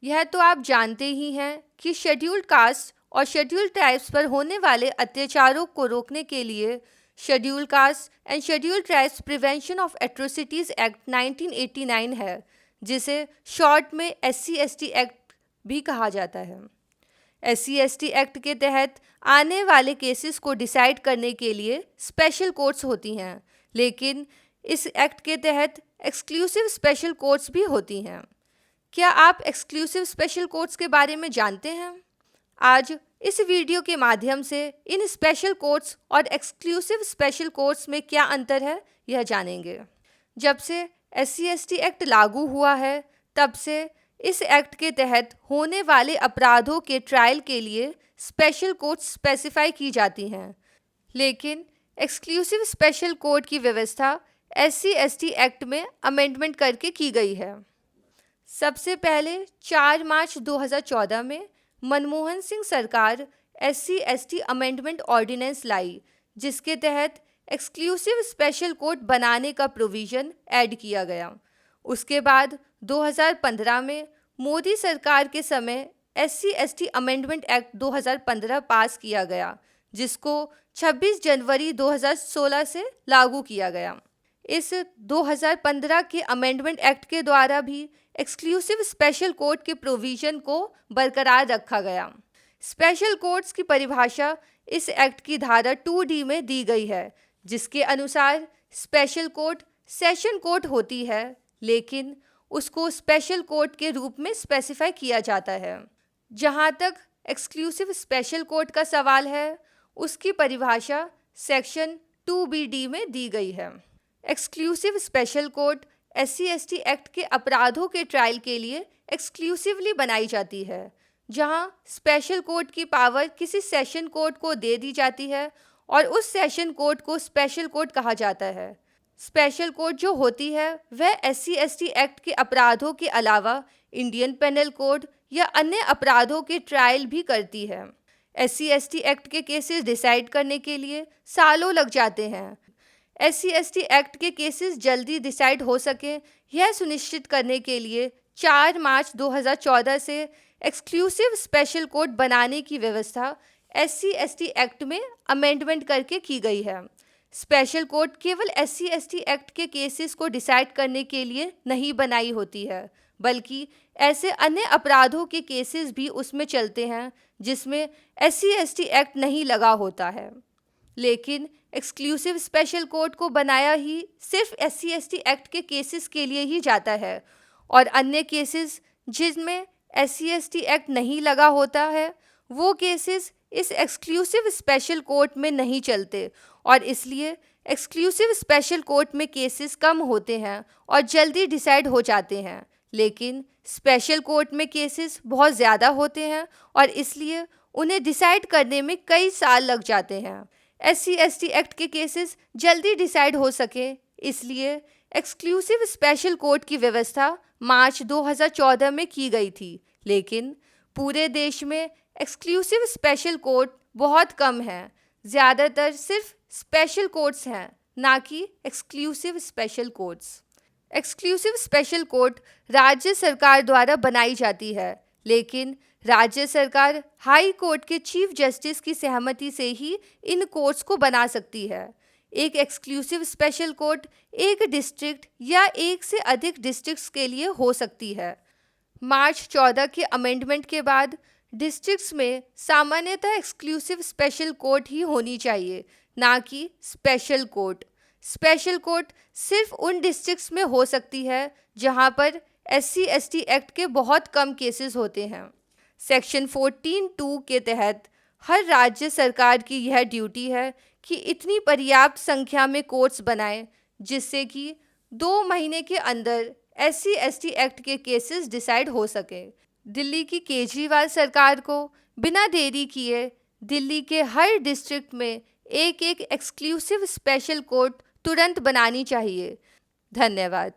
यह तो आप जानते ही हैं कि शेड्यूल्ड कास्ट और शेड्यूल्ड ट्राइब्स पर होने वाले अत्याचारों को रोकने के लिए scheduled caste and scheduled tribes prevention of atrocities act 1989 है, जिसे शॉर्ट में SC/ST एक्ट भी कहा जाता है। SC/ST एक्ट के तहत आने वाले केसेस को डिसाइड करने के लिए स्पेशल कोर्ट्स होती हैं, लेकिन इस एक्ट के तहत एक्सक्लूसिव स्पेशल कोर्ट्स भी होती हैं। क्या आप एक्सक्लूसिव स्पेशल कोर्ट्स के बारे में जानते हैं? आज इस वीडियो के माध्यम से इन स्पेशल कोर्ट्स और एक्सक्लूसिव स्पेशल कोर्ट्स में क्या अंतर है, यह जानेंगे। जब से SC/ST एक्ट लागू हुआ है, तब से इस एक्ट के तहत होने वाले अपराधों के ट्रायल के लिए स्पेशल कोर्ट्स स्पेसिफाई की जाती हैं, लेकिन एक्सक्लूसिव स्पेशल कोर्ट की व्यवस्था SC/ST एक्ट में अमेंडमेंट करके की गई है। सबसे पहले 4 मार्च 2014 में मनमोहन सिंह सरकार SC/ST अमेंडमेंट ऑर्डिनेंस लाई, जिसके तहत एक्सक्लूसिव स्पेशल कोर्ट बनाने का प्रोविज़न ऐड किया गया। उसके बाद 2015 में मोदी सरकार के समय SC/ST अमेंडमेंट एक्ट 2015 पास किया गया, जिसको 26 जनवरी 2016 से लागू किया गया। इस 2015 के अमेंडमेंट एक्ट के द्वारा भी एक्सक्लूसिव स्पेशल कोर्ट के प्रोविज़न को बरकरार रखा गया। स्पेशल कोर्ट्स की परिभाषा इस एक्ट की धारा 2D में दी गई है, जिसके अनुसार स्पेशल कोर्ट सेशन कोर्ट होती है, लेकिन उसको स्पेशल कोर्ट के रूप में स्पेसिफाई किया जाता है। जहां तक एक्सक्लूसिव स्पेशल कोर्ट का सवाल है, उसकी परिभाषा सेक्शन 2BD में दी गई है। Exclusive special court SC/ST act के अपराधों के ट्रायल के लिए एक्सक्लूसिवली बनाई जाती है, जहां स्पेशल कोर्ट की पावर किसी सेशन कोर्ट को दे दी जाती है और उस सेशन कोर्ट को स्पेशल कोर्ट कहा जाता है। स्पेशल कोर्ट जो होती है वह SC/ST एक्ट के अपराधों के अलावा इंडियन पेनल कोड या अन्य अपराधों के ट्रायल भी करती है। SC/ST एक्ट के केसेस डिसाइड करने के लिए सालों लग जाते हैं। SC/ST एक्ट के केसेस जल्दी डिसाइड हो सके, यह सुनिश्चित करने के लिए 4 मार्च 2014 से एक्सक्लूसिव स्पेशल कोर्ट बनाने की व्यवस्था SC/ST एक्ट में अमेंडमेंट करके की गई है। स्पेशल कोर्ट केवल SC/ST एक्ट के केसेस को डिसाइड करने के लिए नहीं बनाई होती है, बल्कि ऐसे अन्य अपराधों के केसेस भी उसमें चलते हैं जिसमें SC/ST एक्ट नहीं लगा होता है। लेकिन एक्सक्लूसिव स्पेशल कोर्ट को बनाया ही सिर्फ SC/ST एक्ट के केसेस के लिए ही जाता है, और अन्य केसेस जिनमें SC/ST एक्ट नहीं लगा होता है, वो केसेस इस एक्सक्लूसिव स्पेशल कोर्ट में नहीं चलते, और इसलिए एक्सक्लूसिव स्पेशल कोर्ट में केसेस कम होते हैं और जल्दी डिसाइड हो जाते हैं। लेकिन स्पेशल कोर्ट में केसेस बहुत ज़्यादा होते हैं और इसलिए उन्हें डिसाइड करने में कई साल लग जाते हैं। SC/ST एक्ट के केसेस जल्दी डिसाइड हो सके, इसलिए एक्सक्लूसिव स्पेशल कोर्ट की व्यवस्था मार्च 2014 में की गई थी, लेकिन पूरे देश में एक्सक्लूसिव स्पेशल कोर्ट बहुत कम हैं। ज़्यादातर सिर्फ स्पेशल कोर्ट्स हैं, ना कि exclusive special courts. Exclusive special court राज्य सरकार द्वारा बनाई जाती है, लेकिन राज्य सरकार हाई कोर्ट के चीफ जस्टिस की सहमति से ही इन कोर्ट्स को बना सकती है। एक एक्सक्लूसिव स्पेशल कोर्ट एक डिस्ट्रिक्ट या एक से अधिक डिस्ट्रिक्ट्स के लिए हो सकती है। मार्च 14 के अमेंडमेंट के बाद डिस्ट्रिक्ट्स में सामान्यतः एक्सक्लूसिव स्पेशल कोर्ट ही होनी चाहिए, ना कि स्पेशल कोर्ट। स्पेशल कोर्ट सिर्फ उन डिस्ट्रिक्ट्स में हो सकती है जहां पर SC/ST एक्ट के बहुत कम केसेस होते हैं। सेक्शन 14(2) के तहत हर राज्य सरकार की यह ड्यूटी है कि इतनी पर्याप्त संख्या में कोर्ट्स बनाएं जिससे कि 2 महीने के अंदर SC/ST एक्ट के केसेस डिसाइड हो सके। दिल्ली की केजरीवाल सरकार को बिना देरी किए दिल्ली के हर डिस्ट्रिक्ट में एक एक्सक्लूसिव स्पेशल कोर्ट तुरंत बनानी चाहिए। धन्यवाद।